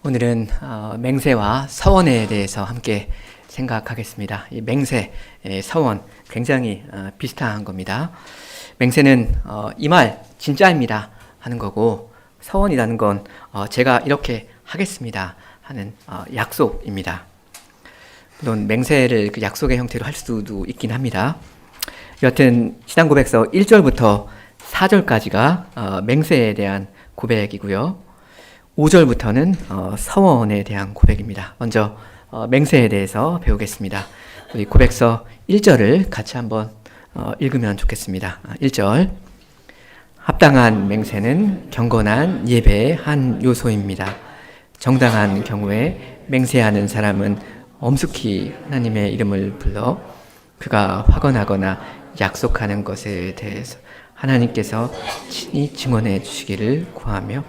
오늘은 맹세와 서원에 대해서 함께 생각하겠습니다. 이 맹세, 서원 굉장히 비슷한 겁니다. 맹세는 이 말 진짜입니다 하는 거고, 서원이라는 건 제가 이렇게 하겠습니다 하는 약속입니다. 물론 맹세를 그 약속의 형태로 할 수도 있긴 합니다. 여하튼 신앙고백서 1절부터 4절까지가 맹세에 대한 고백이고요. 5절부터는 서원에 대한 고백입니다. 먼저 맹세에 대해서 배우겠습니다. 우리 고백서 1절을 같이 한번 읽으면 좋겠습니다. 1절. 합당한 맹세는 경건한 예배의 한 요소입니다. 정당한 경우에 맹세하는 사람은 엄숙히 하나님의 이름을 불러 그가 확언하거나 약속하는 것에 대해서 하나님께서 친히 증언해 주시기를 구하며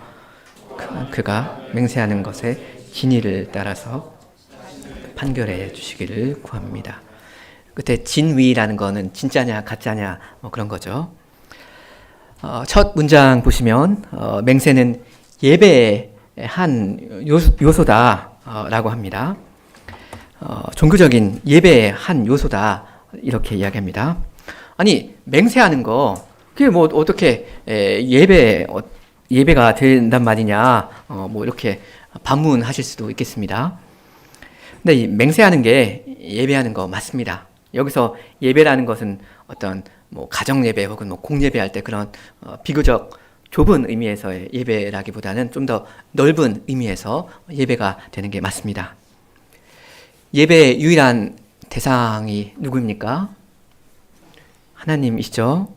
그가 맹세하는 것의 진위를 따라서 판결해 주시기를 구합니다. 끝에 진위라는 거는 진짜냐 가짜냐 그런 거죠. 첫 문장 보시면 맹세는 예배의 한 요소다라고 합니다. 종교적인 예배의 한 요소다 이렇게 이야기합니다. 아니 맹세하는 거 그게 뭐 어떻게 예배가 된단 말이냐 뭐 이렇게 반문하실 수도 있겠습니다. 근데 이 맹세하는 게 예배하는 거 맞습니다. 여기서 예배라는 것은 어떤 뭐 가정 예배 혹은 뭐 공예배할 때 그런 비교적 좁은 의미에서의 예배라기보다는 좀 더 넓은 의미에서 예배가 되는 게 맞습니다. 예배의 유일한 대상이 누구입니까? 하나님이시죠.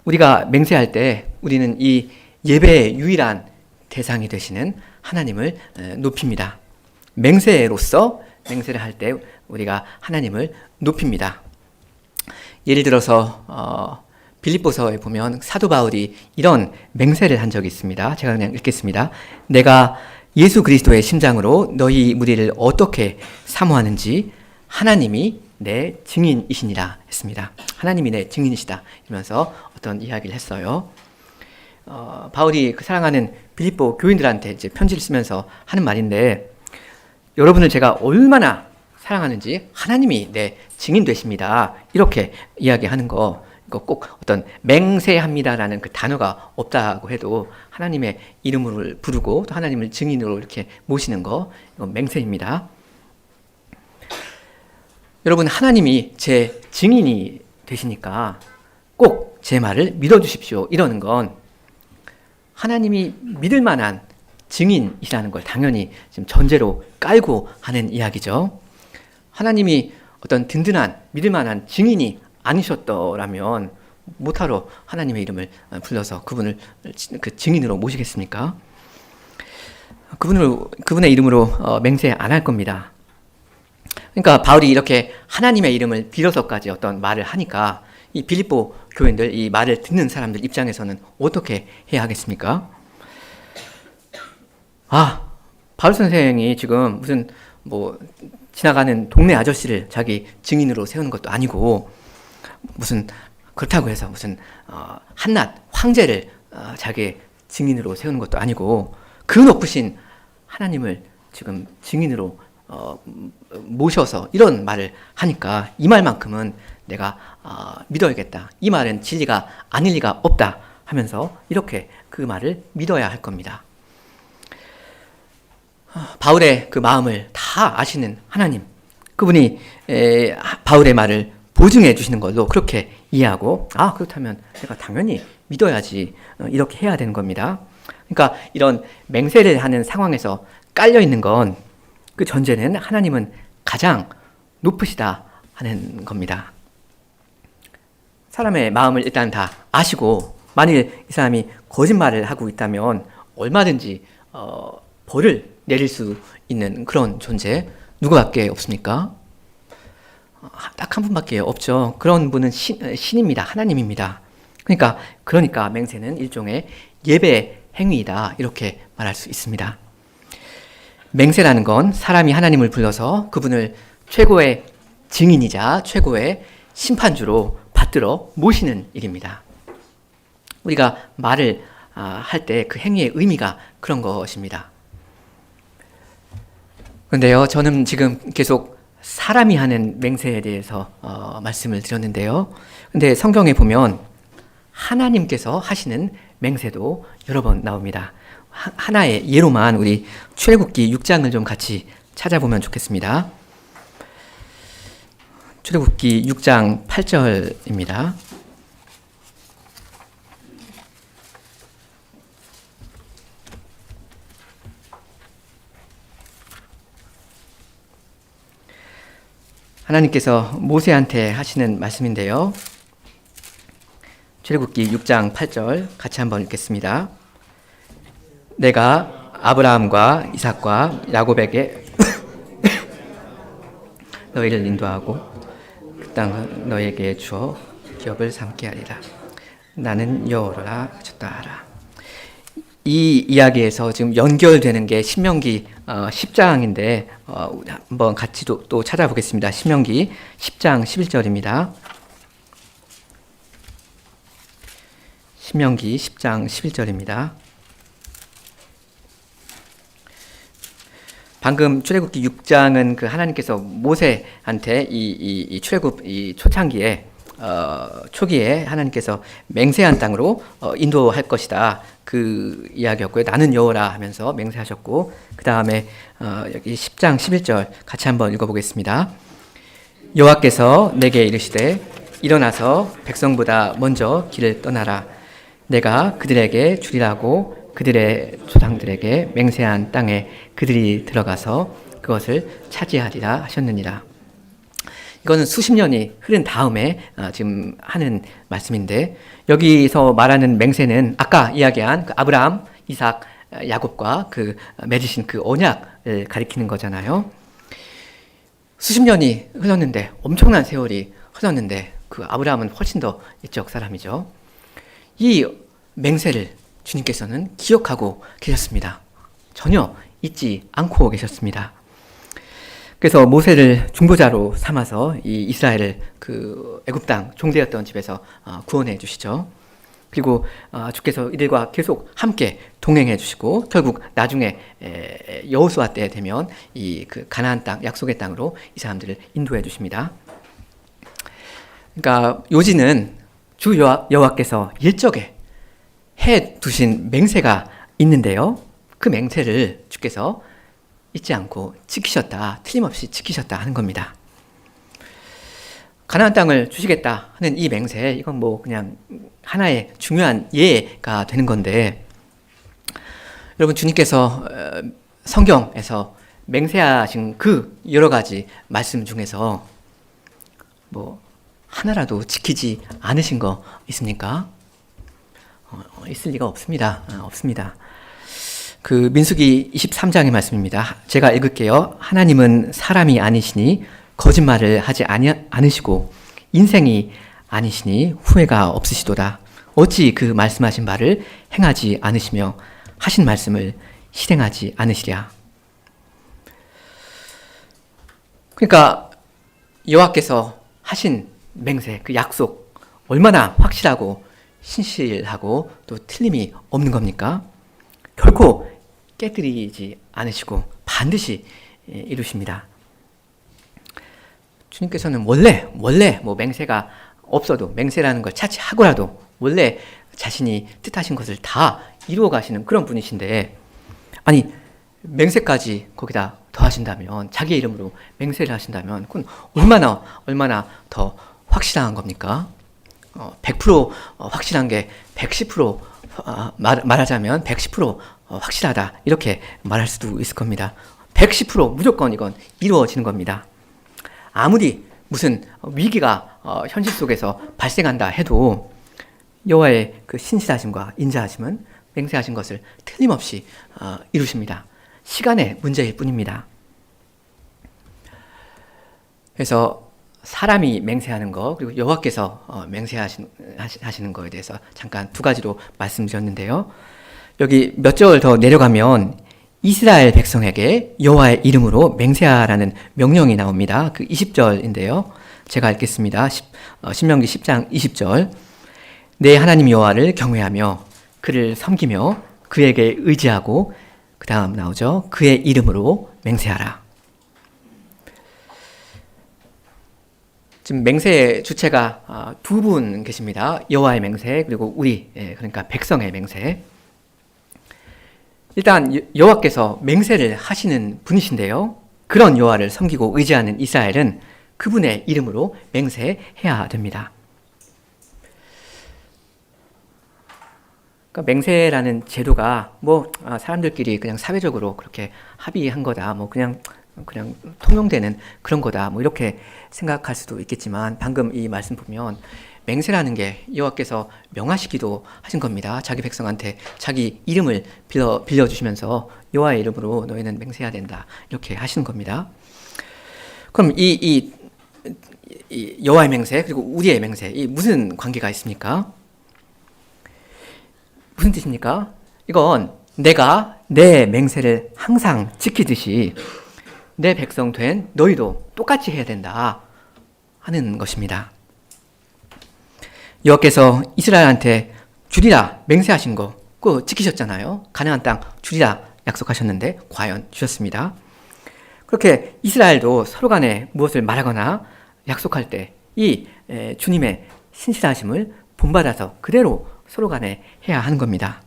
우리가 맹세할 때 우리는 이 예배의 유일한 대상이 되시는 하나님을 높입니다. 맹세로서 맹세를 할 때 우리가 하나님을 높입니다. 예를 들어서 빌립보서에 보면 사도 바울이 이런 맹세를 한 적이 있습니다. 제가 그냥 읽겠습니다. 내가 예수 그리스도의 심장으로 너희 무리를 어떻게 사모하는지 하나님이 내 증인이시니라 했습니다. 하나님이 내 증인이시다 이러면서 어떤 이야기를 했어요. 바울이 그 사랑하는 빌립보 교인들한테 이제 편지를 쓰면서 하는 말인데, 여러분을 제가 얼마나 사랑하는지 하나님이 내 증인 되십니다. 이렇게 이야기하는 거, 이거 꼭 어떤 맹세합니다라는 그 단어가 없다고 해도 하나님의 이름을 부르고 또 하나님을 증인으로 이렇게 모시는 거, 이건 맹세입니다. 여러분, 하나님이 제 증인이 되시니까 꼭 제 말을 믿어주십시오. 이러는 건 하나님이 믿을 만한 증인이라는 걸 당연히 지금 전제로 깔고 하는 이야기죠. 하나님이 어떤 든든한 믿을 만한 증인이 아니셨더라면 못하러 하나님의 이름을 불러서 그분을 그 증인으로 모시겠습니까? 그분의 이름으로 맹세 안 할 겁니다. 그러니까 바울이 이렇게 하나님의 이름을 빌어서까지 어떤 말을 하니까 이 빌립보 교인들, 이 말을 듣는 사람들 입장에서는 어떻게 해야 하겠습니까? 바울 선생이 지금 무슨 뭐 지나가는 동네 아저씨를 자기 증인으로 세우는 것도 아니고, 무슨 그렇다고 해서 무슨 한낱 황제를 자기 증인으로 세우는 것도 아니고, 그 높으신 하나님을 지금 증인으로 모셔서 이런 말을 하니까 이 말만큼은 내가 믿어야겠다. 이 말은 진리가 아닐 리가 없다 하면서 이렇게 그 말을 믿어야 할 겁니다. 바울의 그 마음을 다 아시는 하나님, 그분이 바울의 말을 보증해 주시는 걸로 그렇게 이해하고, 그렇다면 내가 당연히 믿어야지, 이렇게 해야 되는 겁니다. 그러니까 이런 맹세를 하는 상황에서 깔려 있는 건 그 전제는 하나님은 가장 높으시다 하는 겁니다. 사람의 마음을 일단 다 아시고, 만일 이 사람이 거짓말을 하고 있다면 얼마든지 벌을 내릴 수 있는 그런 존재 누구밖에 없습니까? 딱 한 분밖에 없죠. 그런 분은 신입니다. 하나님입니다. 그러니까 맹세는 일종의 예배 행위이다 이렇게 말할 수 있습니다. 맹세라는 건 사람이 하나님을 불러서 그분을 최고의 증인이자 최고의 심판주로 받들어 모시는 일입니다. 우리가 말을 할 때 그 행위의 의미가 그런 것입니다. 그런데요, 저는 지금 계속 사람이 하는 맹세에 대해서 말씀을 드렸는데요. 근데 성경에 보면 하나님께서 하시는 맹세도 여러 번 나옵니다. 하나의 예로만 우리 출애굽기 6장을 좀 같이 찾아보면 좋겠습니다. 출애굽기 6장 8절입니다. 하나님께서 모세한테 하시는 말씀인데요. 출애굽기 6장 8절 같이 한번 읽겠습니다. 내가 아브라함과 이삭과 야곱에게 너희를 인도하고 그 땅을 너희에게 주어 기업을 삼게 하리라. 나는 여호와라 하셨다 하라. 이 이야기에서 지금 연결되는 게 신명기 10장인데 한번 같이 또 찾아보겠습니다. 신명기 10장 11절입니다. 신명기 10장 11절입니다. 방금 출애굽기 6장은 그 하나님께서 모세한테 이 출애굽 이 초창기에 초기에 하나님께서 맹세한 땅으로 인도할 것이다. 그 이야기였고요. 나는 여호와라 하면서 맹세하셨고, 그 다음에 여기 10장 11절 같이 한번 읽어보겠습니다. 여호와께서 내게 이르시되 일어나서 백성보다 먼저 길을 떠나라. 내가 그들에게 주리라고 그들의 조상들에게 맹세한 땅에 그들이 들어가서 그것을 차지하리라 하셨느니라. 이거는 수십 년이 흐른 다음에 지금 하는 말씀인데, 여기서 말하는 맹세는 아까 이야기한 그 아브라함, 이삭, 야곱과 그 맺으신 그 언약을 가리키는 거잖아요. 수십 년이 흘렀는데, 엄청난 세월이 흘렀는데, 그 아브라함은 훨씬 더 옛적 사람이죠. 이 맹세를 주님께서는 기억하고 계셨습니다. 전혀 잊지 않고 계셨습니다. 그래서 모세를 중보자로 삼아서 이 이스라엘을 그 애굽 땅 종되었던 집에서 구원해 주시죠. 그리고 주께서 이들과 계속 함께 동행해 주시고 결국 나중에 여호수아 때 되면 이 그 가나안 땅 약속의 땅으로 이 사람들을 인도해 주십니다. 그러니까 요지는 주 여호와께서 일적에 해 두신 맹세가 있는데요. 그 맹세를 주께서 잊지 않고 지키셨다, 틀림없이 지키셨다 하는 겁니다. 가나안 땅을 주시겠다 하는 이 맹세, 이건 뭐 그냥 하나의 중요한 예가 되는 건데, 여러분 주님께서 성경에서 맹세하신 그 여러 가지 말씀 중에서 뭐 하나라도 지키지 않으신 거 있습니까? 있을 리가 없습니다. 없습니다. 그 민수기 23장의 말씀입니다. 제가 읽을게요. 하나님은 사람이 아니시니 거짓말을 하지 않으시고 인생이 아니시니 후회가 없으시도다. 어찌 그 말씀하신 바를 행하지 않으시며 하신 말씀을 실행하지 않으시랴. 그러니까 여호와께서 하신 맹세, 그 약속 얼마나 확실하고 신실하고 또 틀림이 없는 겁니까? 결코 깨뜨리지 않으시고 반드시 이루십니다. 주님께서는 원래 뭐 맹세가 없어도 맹세라는 걸 차치하고라도 원래 자신이 뜻하신 것을 다 이루어 가시는 그런 분이신데, 아니 맹세까지 거기다 더하신다면, 자기의 이름으로 맹세를 하신다면 그건 얼마나 더 확실한 겁니까? 100% 확실한 게 110% 말하자면 110% 확실하다 이렇게 말할 수도 있을 겁니다. 110% 무조건 이건 이루어지는 겁니다. 아무리 무슨 위기가 현실 속에서 발생한다 해도 여호와의 그 신실하심과 인자하심은 맹세하신 것을 틀림없이 이루십니다. 시간의 문제일 뿐입니다. 그래서 사람이 맹세하는 거, 그리고 여호와께서 맹세하시는 거에 대해서 잠깐 두 가지로 말씀드렸는데요. 여기 몇 절 더 내려가면 이스라엘 백성에게 여호와의 이름으로 맹세하라는 명령이 나옵니다. 그 20절인데요. 제가 읽겠습니다. 신명기 10장 20절. 내 하나님 여호와를 경외하며 그를 섬기며 그에게 의지하고, 그 다음 나오죠. 그의 이름으로 맹세하라. 지금 맹세의 주체가 두 분 계십니다. 여호와의 맹세 그리고 우리 그러니까 백성의 맹세. 일단 여호와께서 맹세를 하시는 분이신데요. 그런 여호와를 섬기고 의지하는 이스라엘은 그분의 이름으로 맹세해야 됩니다. 그러니까 맹세라는 제도가 사람들끼리 그냥 사회적으로 그렇게 합의한 거다. 그냥 통용되는 그런 거다. 이렇게 생각할 수도 있겠지만 방금 이 말씀 보면 맹세라는 게 여호와께서 명하시기도 하신 겁니다. 자기 백성한테 자기 이름을 빌려주시면서 여호와의 이름으로 너희는 맹세해야 된다. 이렇게 하시는 겁니다. 그럼 이 여호와의 맹세 그리고 우리의 맹세 이 무슨 관계가 있습니까? 무슨 뜻입니까? 이건 내가 내 맹세를 항상 지키듯이 내 백성 된 너희도 똑같이 해야 된다 하는 것입니다. 여호와께서 이스라엘한테 주리라 맹세하신 거 그거 지키셨잖아요. 가나안 땅 주리라 약속하셨는데 과연 주셨습니다. 그렇게 이스라엘도 서로 간에 무엇을 말하거나 약속할 때 이 주님의 신실하심을 본받아서 그대로 서로 간에 해야 하는 겁니다.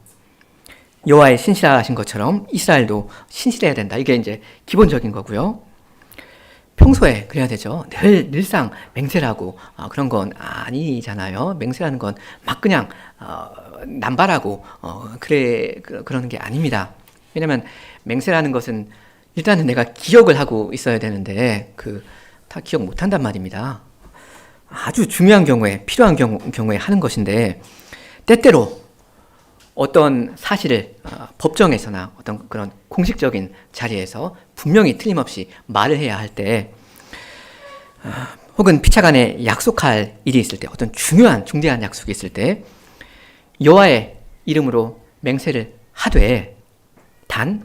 여호와의 신실하신 것처럼 이스라엘도 신실해야 된다. 이게 이제 기본적인 거고요. 평소에 그래야 되죠. 늘상 맹세라고 그런 건 아니잖아요. 맹세라는 건 막 그냥 남발하고 그러는 게 아닙니다. 왜냐면 맹세라는 것은 일단은 내가 기억을 하고 있어야 되는데 다 기억 못한단 말입니다. 아주 중요한 경우에 필요한 경우에 하는 것인데 때때로 어떤 사실을 법정에서나 어떤 그런 공식적인 자리에서 분명히 틀림없이 말을 해야 할 때 혹은 피차간에 약속할 일이 있을 때 어떤 중대한 약속이 있을 때 여호와의 이름으로 맹세를 하되 단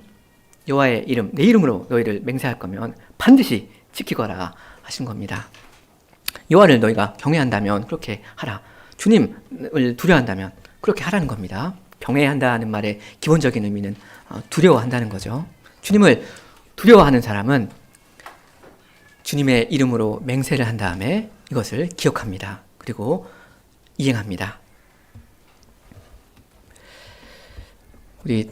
여호와의 이름 내 이름으로 너희를 맹세할 거면 반드시 지키거라 하신 겁니다. 여호와를 너희가 경외한다면 그렇게 하라. 주님을 두려워한다면 그렇게 하라는 겁니다. 경외한다는 말의 기본적인 의미는 두려워한다는 거죠. 주님을 두려워하는 사람은 주님의 이름으로 맹세를 한 다음에 이것을 기억합니다. 그리고 이행합니다. 우리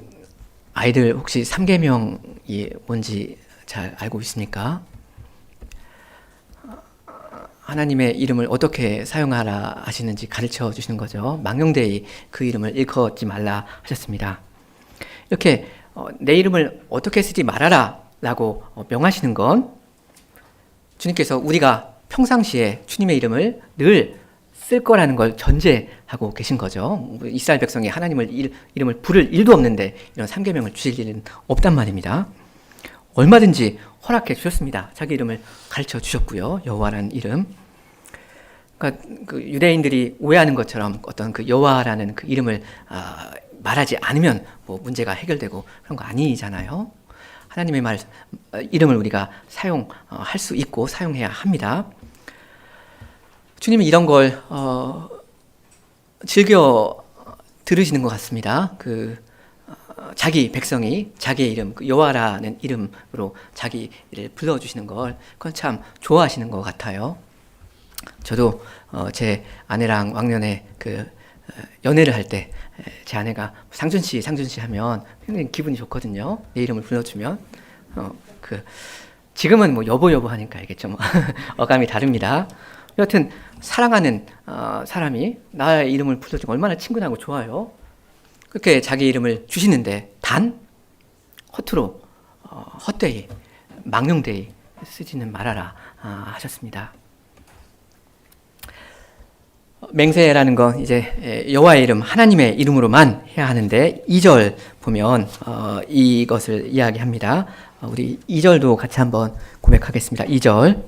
아이들 혹시 3계명이 뭔지 잘 알고 있습니까? 하나님의 이름을 어떻게 사용하라 하시는지 가르쳐 주시는 거죠. 망령되이 그 이름을 일컫지 말라 하셨습니다. 이렇게 내 이름을 어떻게 쓰지 말아라 라고 명하시는 건 주님께서 우리가 평상시에 주님의 이름을 늘 쓸 거라는 걸 전제하고 계신 거죠. 이스라엘 백성이 하나님을 이름을 부를 일도 없는데 이런 3계명을 주실 일은 없단 말입니다. 얼마든지 허락해 주셨습니다. 자기 이름을 가르쳐 주셨고요. 여호와라는 이름. 그러니까 그 유대인들이 오해하는 것처럼 어떤 그 여호와라는 그 이름을 말하지 않으면 문제가 해결되고 그런 거 아니잖아요. 하나님의 이름을 우리가 사용할 수 있고 사용해야 합니다. 주님은 이런 걸 즐겨 들으시는 것 같습니다. 자기 백성이 자기의 이름, 여호와라는 이름으로 자기를 불러주시는 걸 그건 참 좋아하시는 것 같아요. 저도 제 아내랑 왕년에 연애를 할 때 제 아내가 상준 씨 하면 굉장히 기분이 좋거든요. 내 이름을 불러주면 지금은 여보 하니까 알겠죠. 어감이 다릅니다. 여하튼 사랑하는 사람이 나의 이름을 불러주면 얼마나 친근하고 좋아요. 그렇게 자기 이름을 주시는데 단 허투루 헛되이 망령되이 쓰지는 말아라 하셨습니다. 맹세라는 건 이제 여호와의 이름 하나님의 이름으로만 해야 하는데 2절 보면 이것을 이야기합니다. 우리 2절도 같이 한번 고백하겠습니다. 2절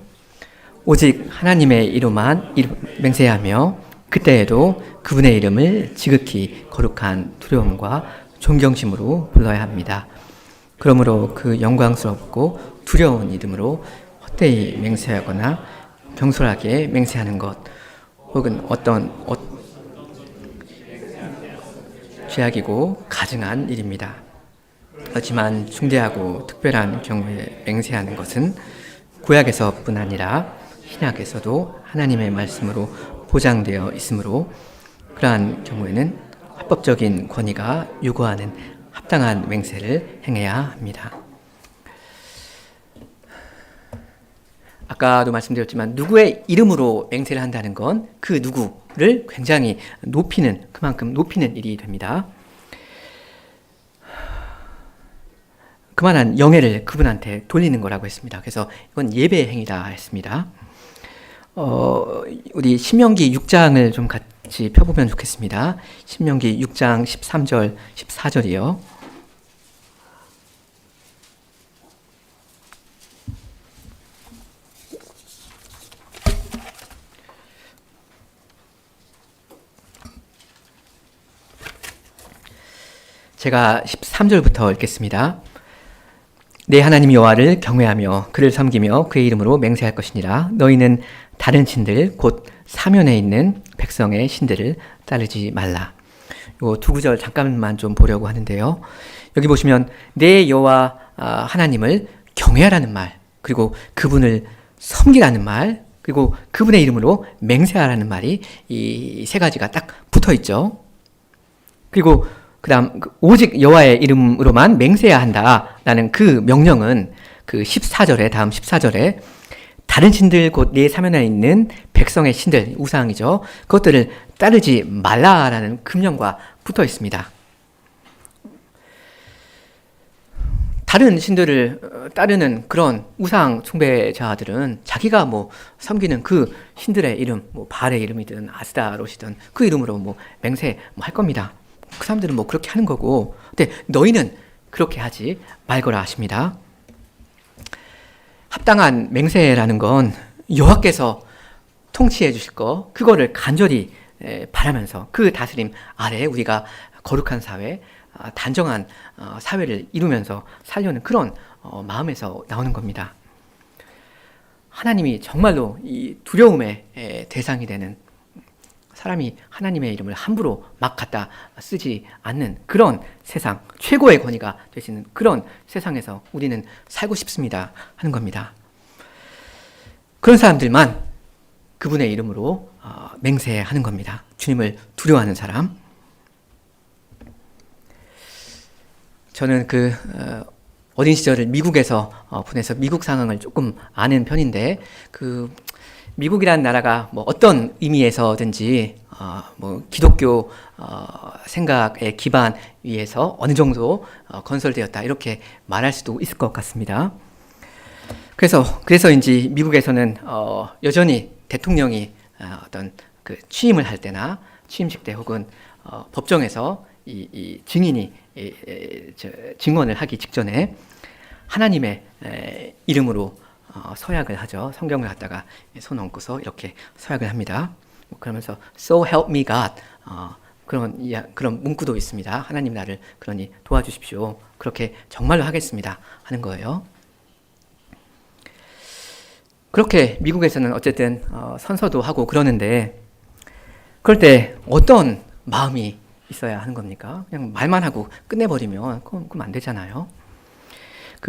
오직 하나님의 이름만 맹세하며 그때에도 그분의 이름을 지극히 거룩한 두려움과 존경심으로 불러야 합니다. 그러므로 그 영광스럽고 두려운 이름으로 헛되이 맹세하거나 경솔하게 맹세하는 것 혹은 어떤 죄악이고 가증한 일입니다. 하지만 중대하고 특별한 경우에 맹세하는 것은 구약에서뿐 아니라 신약에서도 하나님의 말씀으로 보장되어 있으므로 그러한 경우에는 합법적인 권위가 요구하는 합당한 맹세를 행해야 합니다. 아까도 말씀드렸지만 누구의 이름으로 맹세를 한다는 건 그 누구를 굉장히 그만큼 높이는 일이 됩니다. 그만한 영예를 그분한테 돌리는 거라고 했습니다. 그래서 이건 예배 행위다 했습니다. 우리 신명기 6장을 좀 같이 펴보면 좋겠습니다. 신명기 6장 13절, 14절이요. 제가 13절부터 읽겠습니다. 내 하나님 여호와를 경외하며 그를 섬기며 그의 이름으로 맹세할 것이니라. 너희는 다른 신들 곧 사면에 있는 백성의 신들을 따르지 말라. 요 두 구절 잠깐만 좀 보려고 하는데요. 여기 보시면 내 여호와 하나님을 경외하라는 말, 그리고 그분을 섬기라는 말, 그리고 그분의 이름으로 맹세하라는 말이 이 세 가지가 딱 붙어 있죠. 그리고 그다음 오직 여호와의 이름으로만 맹세해야 한다라는 그 명령은 그 14절에 다음 14절에 다른 신들 곧 네 사면에 있는 백성의 신들 우상이죠. 그것들을 따르지 말라라는 금령과 붙어 있습니다. 다른 신들을 따르는 그런 우상 숭배자들은 자기가 뭐 섬기는 그 신들의 이름, 뭐 바알의 이름이든 아스다롯이든 그 이름으로 뭐 맹세 할 겁니다. 그 사람들은 뭐 그렇게 하는 거고, 근데 너희는 그렇게 하지 말거라 하십니다. 합당한 맹세라는 건 여호와께서 통치해 주실 거, 그거를 간절히 바라면서 그 다스림 아래 우리가 거룩한 사회, 단정한 사회를 이루면서 살려는 그런 마음에서 나오는 겁니다. 하나님이 정말로 이 두려움의 대상이 되는, 사람이 하나님의 이름을 함부로 막 갖다 쓰지 않는 그런 세상, 최고의 권위가 되시는 그런 세상에서 우리는 살고 싶습니다 하는 겁니다. 그런 사람들만 그분의 이름으로 맹세하는 겁니다. 주님을 두려워하는 사람. 저는 어린 시절을 미국에서 보내서 미국 상황을 조금 아는 편인데, 미국이라는 나라가 뭐 어떤 의미에서든지 뭐 기독교 생각의 기반 위에서 어느 정도 건설되었다 이렇게 말할 수도 있을 것 같습니다. 그래서인지 미국에서는 여전히 대통령이 어떤 그 취임을 할 때나 취임식 때 혹은 법정에서 이 증인이 증언을 하기 직전에 하나님의 이름으로 서약을 하죠. 성경을 갖다가 손 얹고서 이렇게 서약을 합니다. 그러면서 So help me God, 그런 문구도 있습니다. 하나님 나를 그러니 도와주십시오. 그렇게 정말로 하겠습니다 하는 거예요. 그렇게 미국에서는 어쨌든 선서도 하고 그러는데, 그럴 때 어떤 마음이 있어야 하는 겁니까? 그냥 말만 하고 끝내버리면 그럼 안 되잖아요.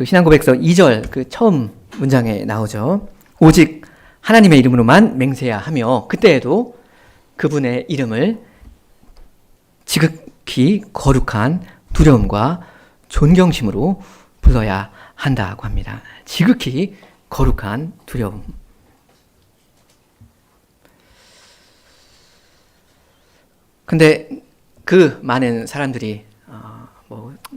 신앙고백서 2절 처음 문장에 나오죠. 오직 하나님의 이름으로만 맹세해야 하며 그때에도 그분의 이름을 지극히 거룩한 두려움과 존경심으로 불러야 한다고 합니다. 지극히 거룩한 두려움. 근데 그 많은 사람들이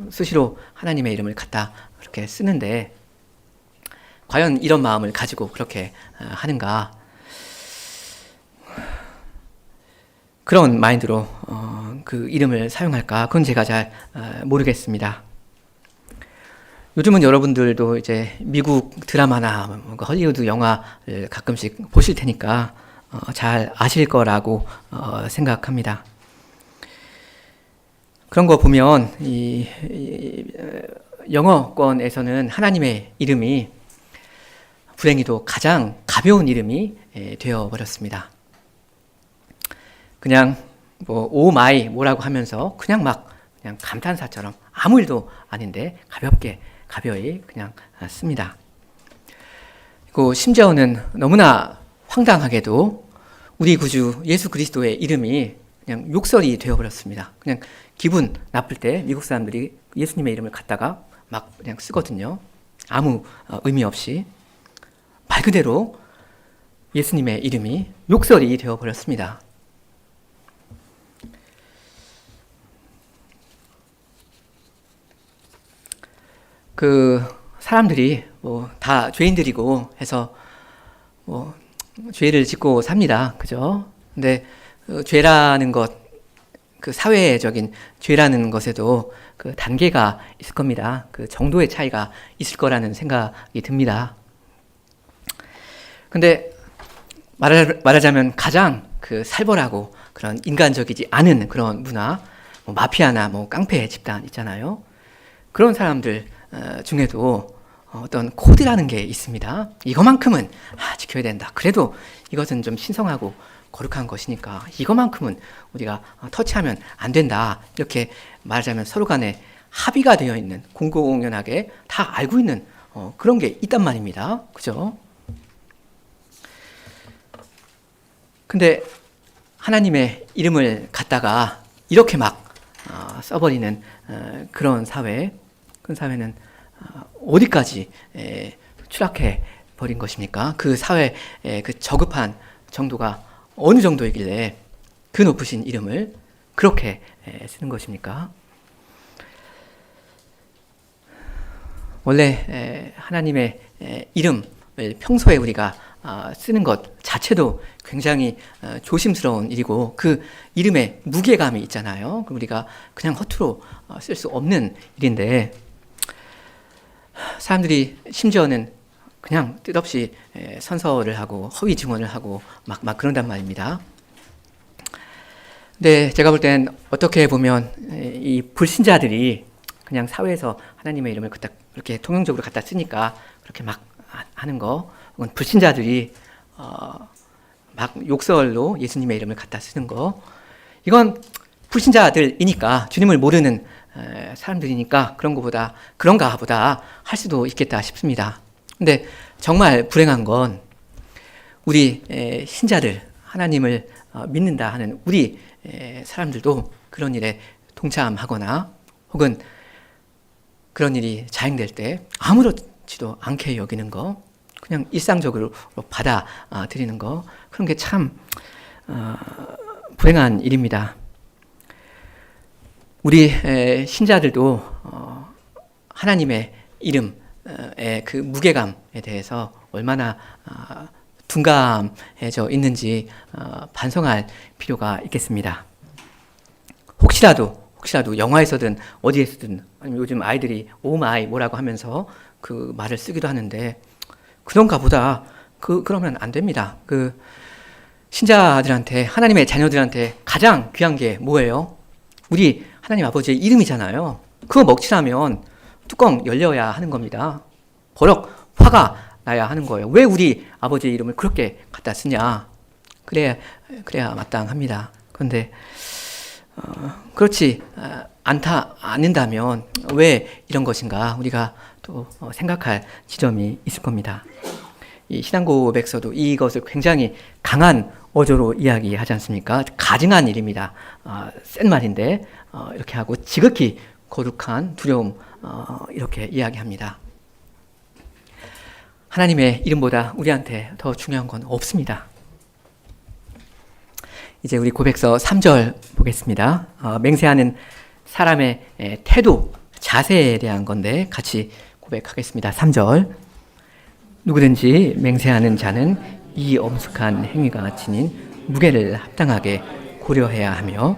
수시로 하나님의 이름을 갖다 그렇게 쓰는데 과연 이런 마음을 가지고 그렇게 하는가? 그런 마인드로 그 이름을 사용할까? 그건 제가 잘 모르겠습니다. 요즘은 여러분들도 이제 미국 드라마나 헐리우드 영화를 가끔씩 보실 테니까 잘 아실 거라고 생각합니다. 그런 거 보면 영어권에서는 하나님의 이름이 불행히도 가장 가벼운 이름이 되어버렸습니다. 그냥 오 마이 뭐라고 하면서 그냥 감탄사처럼 아무 일도 아닌데 가벼이 그냥 씁니다. 그리고 심지어는 너무나 황당하게도 우리 구주 예수 그리스도의 이름이 그냥 욕설이 되어버렸습니다. 그냥 기분 나쁠 때 미국 사람들이 예수님의 이름을 갖다가 막 그냥 쓰거든요. 아무 의미 없이. 말 그대로 예수님의 이름이 욕설이 되어버렸습니다. 그 사람들이 뭐 다 죄인들이고 해서 뭐 죄를 짓고 삽니다. 그죠? 근데 죄라는 것, 그 사회적인 죄라는 것에도 그 단계가 있을 겁니다. 그 정도의 차이가 있을 거라는 생각이 듭니다. 근데 말하자면 가장 그 살벌하고 그런 인간적이지 않은 그런 문화, 뭐 마피아나 뭐 깡패 집단 있잖아요. 그런 사람들 중에도 어떤 코드라는 게 있습니다. 이거만큼은 지켜야 된다. 그래도 이것은 좀 신성하고 거룩한 것이니까 이거만큼은 우리가 터치하면 안 된다. 이렇게 말하자면 서로 간에 합의가 되어 있는, 공공연하게 다 알고 있는 그런 게 있단 말입니다. 그죠? 근데 하나님의 이름을 갖다가 이렇게 막 써버리는 그런 사회, 그 사회는 어디까지 추락해 버린 것입니까? 그 사회의 그 저급한 정도가 어느 정도이길래 그 높으신 이름을 그렇게 쓰는 것입니까? 원래 하나님의 이름을 평소에 우리가 쓰는 것 자체도 굉장히 조심스러운 일이고 그 이름에 무게감이 있잖아요. 우리가 그냥 허투루 쓸 수 없는 일인데 사람들이 심지어는 그냥 뜻없이 선서를 하고 허위 증언을 하고 막 그런단 말입니다. 근데 제가 볼 땐 어떻게 보면 이 불신자들이 그냥 사회에서 하나님의 이름을 그렇게 통용적으로 갖다 쓰니까 그렇게 막 하는 거, 혹은 불신자들이 막 욕설로 예수님의 이름을 갖다 쓰는 거, 이건 불신자들이니까, 주님을 모르는 사람들이니까 그런가 보다 할 수도 있겠다 싶습니다. 근데 정말 불행한 건 우리 신자들, 하나님을 믿는다 하는 우리 사람들도 그런 일에 동참하거나 혹은 그런 일이 자행될 때 아무렇지도 않게 여기는 거, 그냥 일상적으로 받아들이는 거, 그런 게 참 불행한 일입니다. 우리 신자들도 하나님의 이름의 그 무게감에 대해서 얼마나 둔감해져 있는지 반성할 필요가 있겠습니다. 혹시라도 영화에서든 어디에서든, 아니면 요즘 아이들이 오마이 뭐라고 하면서 그 말을 쓰기도 하는데, 그런가 보다. 그러면 안 됩니다. 그 신자들한테, 하나님의 자녀들한테 가장 귀한 게 뭐예요? 우리 하나님 아버지의 이름이잖아요. 그거 먹칠하면 뚜껑 열려야 하는 겁니다. 버럭 화가 나야 하는 거예요. 왜 우리 아버지의 이름을 그렇게 갖다 쓰냐? 그래야 마땅합니다. 그런데 그렇지 않는다면 왜 이런 것인가? 우리가 또 생각할 지점이 있을 겁니다. 이 신앙고백서도 이것을 굉장히 강한 어조로 이야기하지 않습니까? 가증한 일입니다. 센 말인데 이렇게 하고 지극히 거룩한 두려움, 이렇게 이야기합니다. 하나님의 이름보다 우리한테 더 중요한 건 없습니다. 이제 우리 고백서 3절 보겠습니다. 맹세하는 사람의 태도, 자세에 대한 건데 같이 고백하겠습니다. 3절. 누구든지 맹세하는 자는 이 엄숙한 행위가 지닌 무게를 합당하게 고려해야 하며,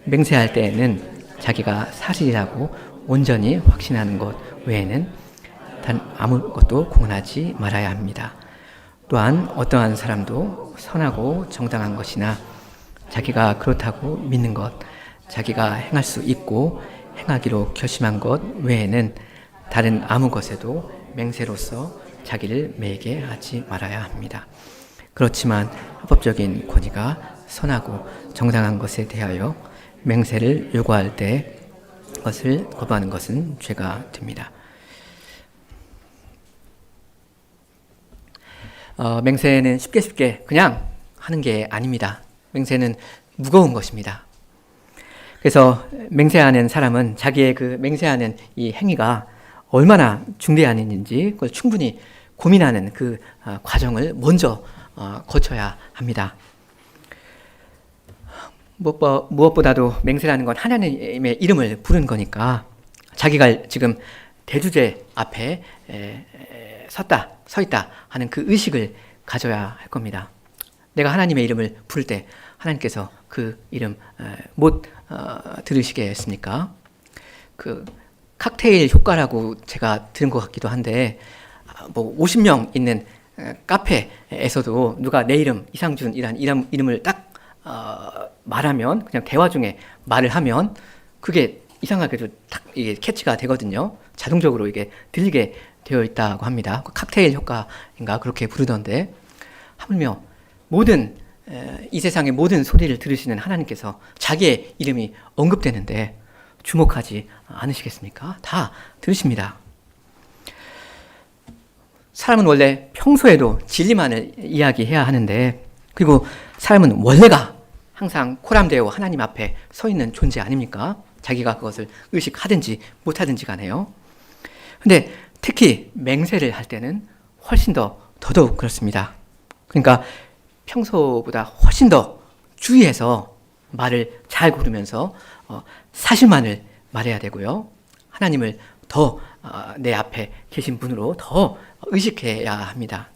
맹세할 때에는 자기가 사실이라고 온전히 확신하는 것 외에는 단 아무것도 공언하지 말아야 합니다. 또한 어떠한 사람도 선하고 정당한 것이나 자기가 그렇다고 믿는 것, 자기가 행할 수 있고 행하기로 결심한 것 외에는 다른 아무 것에도 맹세로서 자기를 매이게 하지 말아야 합니다. 그렇지만 합법적인 권위가 선하고 정당한 것에 대하여 맹세를 요구할 때 그것을 거부하는 것은 죄가 됩니다. 맹세는 쉽게 그냥 하는 게 아닙니다. 맹세는 무거운 것입니다. 그래서 맹세하는 사람은 자기의 그 맹세하는 이 행위가 얼마나 중대한 일인지 그걸 충분히 고민하는 그 과정을 먼저 거쳐야 합니다. 무엇보다도 맹세라는 건 하나님의 이름을 부른 거니까 자기가 지금 대주제 앞에 서 있다 하는 그 의식을 가져야 할 겁니다. 내가 하나님의 이름을 부를 때 하나님께서 그 이름 못 들으시겠습니까? 그 칵테일 효과라고 제가 들은 것 같기도 한데 50명 있는 카페에서도 누가 내 이름 이상준이라는 이름을 딱 말하면 그냥 대화 중에 말을 하면 그게 이상하게도 딱 이게 캐치가 되거든요. 자동적으로 이게 들리게 되어 있다고 합니다. 칵테일 효과인가 그렇게 부르던데 하물며 이 세상의 모든 소리를 들으시는 하나님께서 자기의 이름이 언급되는데 주목하지 않으시겠습니까? 다 들으십니다. 사람은 원래 평소에도 진리만을 이야기해야 하는데 그리고 사람은 원래가 항상 코람되어 하나님 앞에 서 있는 존재 아닙니까? 자기가 그것을 의식하든지 못하든지 간에요. 근데 특히 맹세를 할 때는 훨씬 더더욱 그렇습니다. 그러니까 평소보다 훨씬 더 주의해서 말을 잘 고르면서 사실만을 말해야 되고요. 하나님을 더 내 앞에 계신 분으로 더 의식해야 합니다.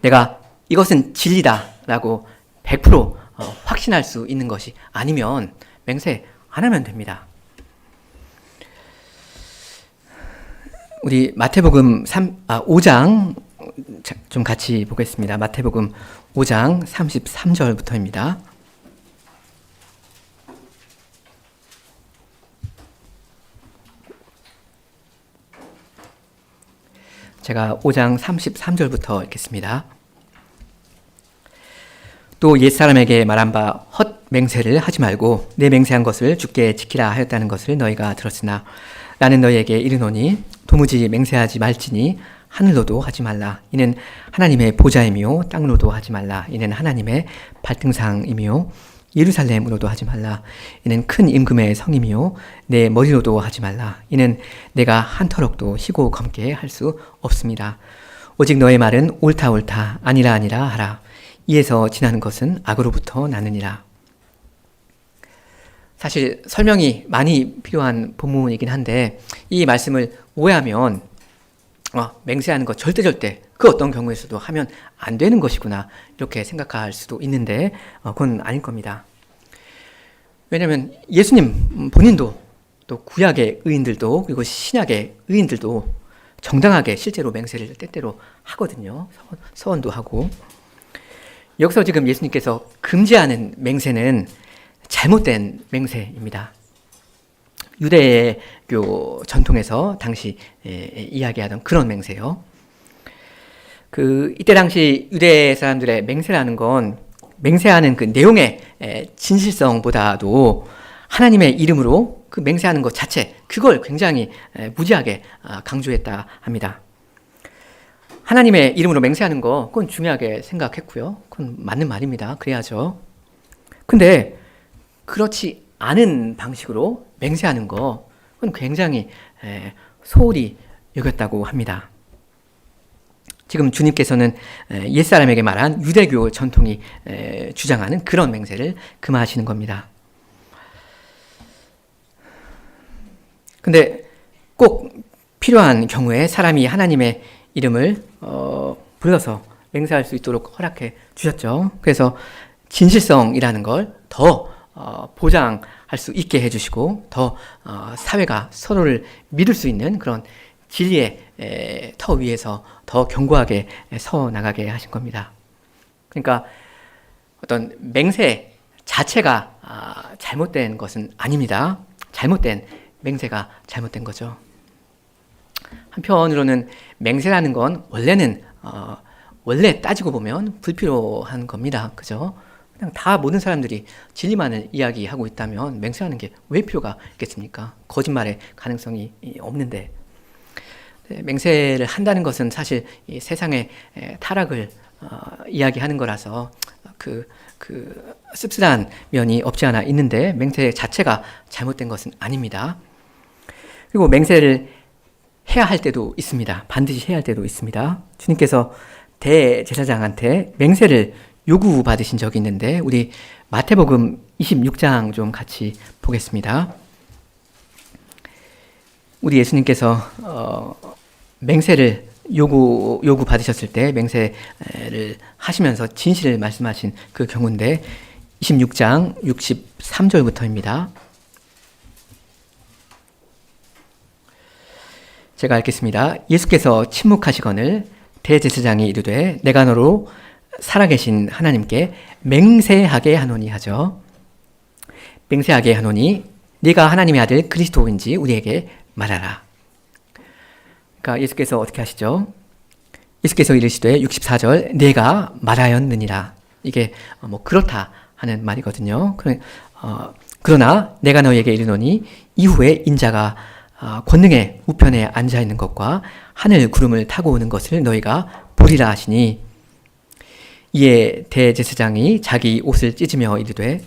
내가 이것은 진리다라고 100% 확신할 수 있는 것이 아니면 맹세 안 하면 됩니다. 우리 마태복음 5장 좀 같이 보겠습니다. 마태복음 5장 33절부터입니다. 제가 5장 33절부터 읽겠습니다. 또 옛사람에게 말한 바 헛 맹세를 하지 말고 내 맹세한 것을 주께 지키라 하였다는 것을 너희가 들었으나 나는 너희에게 이르노니 도무지 맹세하지 말지니 하늘로도 하지 말라. 이는 하나님의 보좌이며 땅으로도 하지 말라. 이는 하나님의 발등상이며 예루살렘으로도 하지 말라. 이는 큰 임금의 성이며 내 머리로도 하지 말라. 이는 내가 한 터럭도 희고 검게 할 수 없습니다. 오직 너의 말은 옳다 아니라 하라. 이에서 지나는 것은 악으로부터 나느니라. 사실 설명이 많이 필요한 본문이긴 한데 이 말씀을 오해하면 맹세하는 것 절대 그 어떤 경우에서도 하면 안 되는 것이구나 이렇게 생각할 수도 있는데 그건 아닐 겁니다. 왜냐하면 예수님 본인도 또 구약의 의인들도 그리고 신약의 의인들도 정당하게 실제로 맹세를 때때로 하거든요. 서원도 하고. 여기서 지금 예수님께서 금지하는 맹세는 잘못된 맹세입니다. 유대교 전통에서 당시 이야기하던 그런 맹세요. 이때 당시 유대 사람들의 맹세라는 건 맹세하는 그 내용의 진실성보다도 하나님의 이름으로 그 맹세하는 것 자체 그걸 굉장히 무지하게 강조했다 합니다. 하나님의 이름으로 맹세하는 거 그건 중요하게 생각했고요. 그건 맞는 말입니다. 그래야죠. 근데 그렇지 않은 방식으로 맹세하는 거 그건 굉장히 소홀히 여겼다고 합니다. 지금 주님께서는 옛사람에게 말한 유대교 전통이 주장하는 그런 맹세를 금하시는 겁니다. 근데 꼭 필요한 경우에 사람이 하나님의 이름을 불러서 맹세할 수 있도록 허락해 주셨죠. 그래서 진실성이라는 걸 더 보장할 수 있게 해주시고 더 사회가 서로를 믿을 수 있는 그런 진리의 터 위에서 더 견고하게 서 나가게 하신 겁니다. 그러니까 어떤 맹세 자체가 잘못된 것은 아닙니다. 잘못된 맹세가 잘못된 거죠. 한편으로는 맹세라는 건 원래 따지고 보면 불필요한 겁니다. 그죠? 그냥 다 모든 사람들이 진리만을 이야기하고 있다면 맹세하는 게 왜 필요가 있겠습니까? 거짓말의 가능성이 없는데. 맹세를 한다는 것은 사실 이 세상의 타락을 이야기하는 거라서 그 씁쓸한 면이 없지 않아 있는데 맹세 자체가 잘못된 것은 아닙니다. 그리고 맹세를 해야 할 때도 있습니다. 반드시 해야 할 때도 있습니다. 주님께서 대제사장한테 맹세를 요구받으신 적이 있는데 우리 마태복음 26장 좀 같이 보겠습니다. 우리 예수님께서 맹세를 요구받으셨을 때 맹세를 하시면서 진실을 말씀하신 그 경우인데 26장 63절부터입니다. 제가 읽겠습니다. 예수께서 침묵하시거늘 대제사장이 이르되 내가 너로 살아계신 하나님께 맹세하게 하노니 하죠. 맹세하게 하노니 네가 하나님의 아들 그리스도인지 우리에게 말하라. 그러니까 예수께서 어떻게 하시죠? 예수께서 이르시되 64절 내가 말하였느니라. 이게 그렇다 하는 말이거든요. 그러나 내가 너희에게 이르노니 이후에 인자가 권능의 우편에 앉아 있는 것과 하늘 구름을 타고 오는 것을 너희가 보리라 하시니 이에 대제사장이 자기 옷을 찢으며 이르되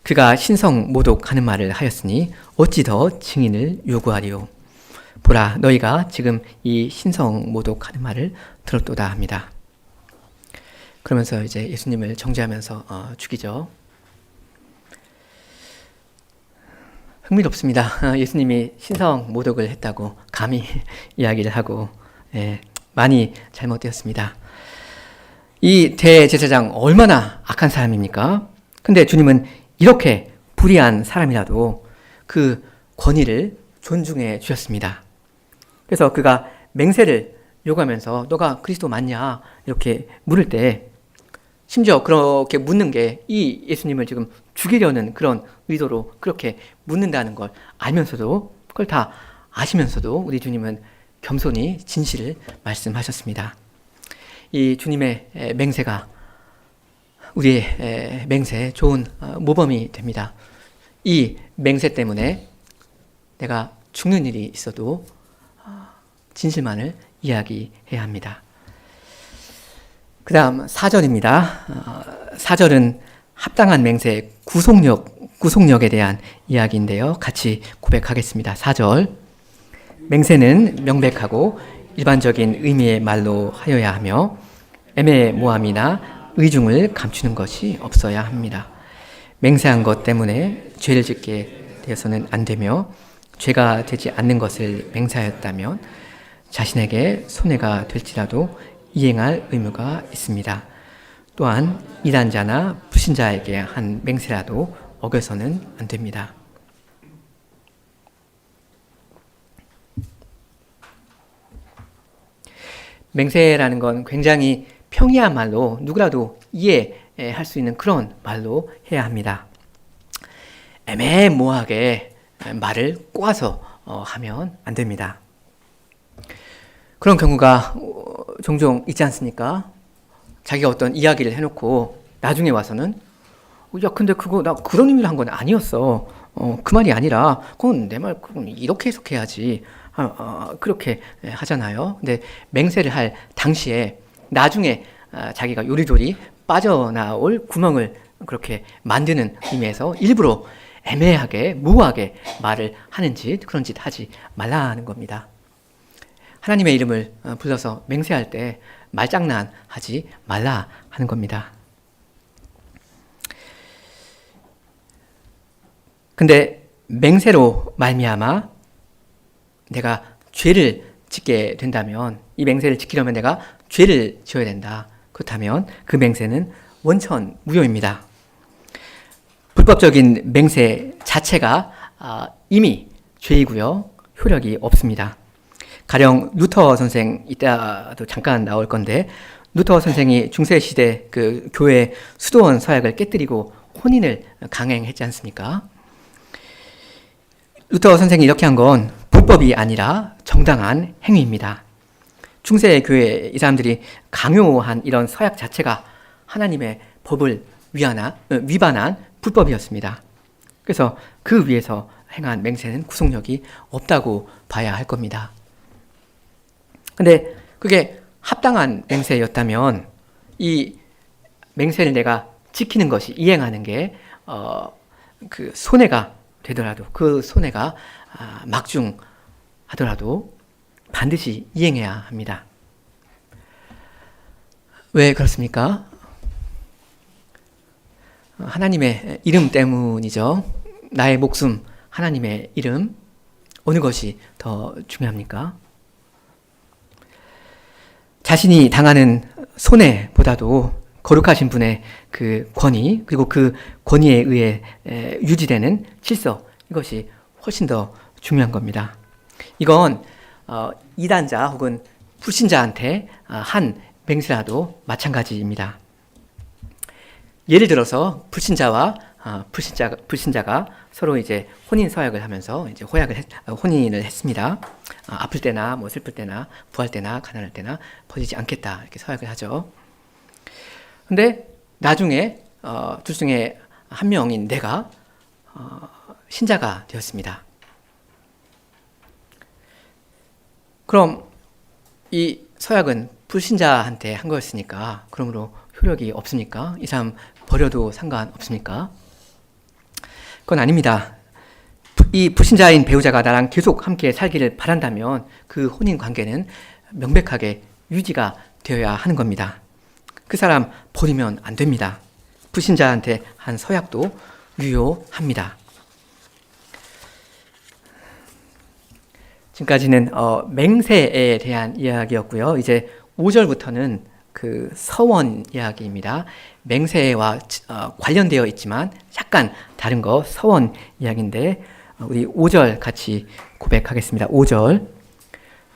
그가 신성 모독하는 말을 하였으니 어찌 더 증인을 요구하리요. 보라 너희가 지금 이 신성 모독하는 말을 들었도다 합니다. 그러면서 이제 예수님을 정죄하면서 죽이죠. 흥미롭습니다. 예수님이 신성 모독을 했다고 감히 이야기를 하고 많이 잘못되었습니다. 이 대제사장 얼마나 악한 사람입니까? 근데 주님은 이렇게 불의한 사람이라도 그 권위를 존중해 주셨습니다. 그래서 그가 맹세를 요구하면서 너가 그리스도 맞냐 이렇게 물을 때 심지어 그렇게 묻는 게 이 예수님을 지금 죽이려는 그런 의도로 그렇게 묻는다는 걸 알면서도 그걸 다 아시면서도 우리 주님은 겸손히 진실을 말씀하셨습니다. 이 주님의 맹세가 우리의 맹세에 좋은 모범이 됩니다. 이 맹세 때문에 내가 죽는 일이 있어도 진실만을 이야기해야 합니다. 그 다음 4절입니다. 4절은 합당한 맹세 구속력에 대한 이야기인데요. 같이 고백하겠습니다. 4절 맹세는 명백하고 일반적인 의미의 말로 하여야 하며 애매모함이나 의중을 감추는 것이 없어야 합니다. 맹세한 것 때문에 죄를 짓게 되어서는 안 되며 죄가 되지 않는 것을 맹세하였다면 자신에게 손해가 될지라도 이행할 의무가 있습니다. 또한 이단자나 불신자에게 한 맹세라도 어겨서는 안 됩니다. 맹세라는 건 굉장히 평이한 말로 누구라도 이해할 수 있는 그런 말로 해야 합니다. 애매모호하게 말을 꼬아서 하면 안 됩니다. 그런 경우가 종종 있지 않습니까? 자기가 어떤 이야기를 해놓고 나중에 와서는 야 근데 그거 나 그런 의미로 한 건 아니었어. 그 말이 아니라 그건 내 말 그건 이렇게 해석해야지. 그렇게 하잖아요. 근데 맹세를 할 당시에 나중에 자기가 요리조리 빠져나올 구멍을 그렇게 만드는 의미에서 일부러 애매하게 모호하게 말을 하는 짓 그런 짓 하지 말라는 겁니다. 하나님의 이름을 불러서 맹세할 때 말장난 하지 말라 하는 겁니다. 근데 맹세로 말미암아 내가 죄를 짓게 된다면 이 맹세를 지키려면 내가 죄를 지어야 된다. 그렇다면 그 맹세는 원천무효입니다. 불법적인 맹세 자체가 이미 죄이고요. 효력이 없습니다. 가령 루터 선생 이따도 잠깐 나올 건데 루터 선생이 중세시대 그 교회 수도원 서약을 깨뜨리고 혼인을 강행했지 않습니까? 루터 선생이 이렇게 한 건 불법이 아니라 정당한 행위입니다. 중세 교회 이 사람들이 강요한 이런 서약 자체가 하나님의 법을 위반한 불법이었습니다. 그래서 그 위에서 행한 맹세는 구속력이 없다고 봐야 할 겁니다. 근데 그게 합당한 맹세였다면 이 맹세를 내가 지키는 것이 이행하는 게 그 손해가 되더라도 그 손해가 막중하더라도 반드시 이행해야 합니다. 왜 그렇습니까? 하나님의 이름 때문이죠. 나의 목숨, 하나님의 이름, 어느 것이 더 중요합니까? 자신이 당하는 손해보다도 거룩하신 분의 그 권위, 그리고 그 권위에 의해 유지되는 질서, 이것이 훨씬 더 중요한 겁니다. 이건 이단자 혹은 불신자한테 한 맹세라도 마찬가지입니다. 예를 들어서 불신자가 서로 이제 혼인 서약을 하면서 이제 혼인을 했습니다. 아플 때나 뭐 슬플 때나 부할 때나 가난할 때나 버리지 않겠다 이렇게 서약을 하죠. 근데 나중에 둘 중에 한 명인 내가 신자가 되었습니다. 그럼 이 서약은 불신자한테 한 거였으니까 그러므로 효력이 없습니까? 이 사람 버려도 상관없습니까? 그건 아닙니다. 이 불신자인 배우자가 나랑 계속 함께 살기를 바란다면 그 혼인 관계는 명백하게 유지가 되어야 하는 겁니다. 그 사람 버리면 안 됩니다. 불신자한테 한 서약도 유효합니다. 지금까지는 맹세에 대한 이야기였고요. 이제 5절부터는 그 서원 이야기입니다. 맹세와 관련되어 있지만 약간 다른 거 서원 이야기인데 우리 5절 같이 고백하겠습니다. 5절.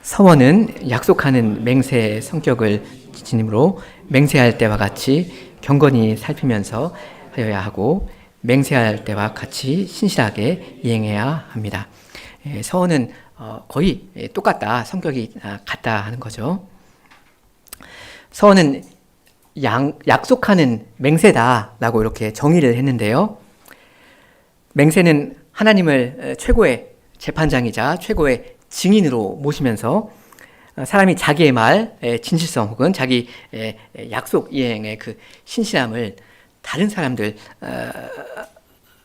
서원은 약속하는 맹세의 성격을 지니므로 맹세할 때와 같이 경건히 살피면서 하여야 하고 맹세할 때와 같이 신실하게 이행해야 합니다. 서원은 거의 똑같다, 성격이 같다 하는 거죠. 서원은 약속하는 맹세다라고 이렇게 정의를 했는데요. 맹세는 하나님을 최고의 재판장이자 최고의 증인으로 모시면서 사람이 자기의 말의 진실성 혹은 자기 약속 이행의 그 신실함을 다른 사람들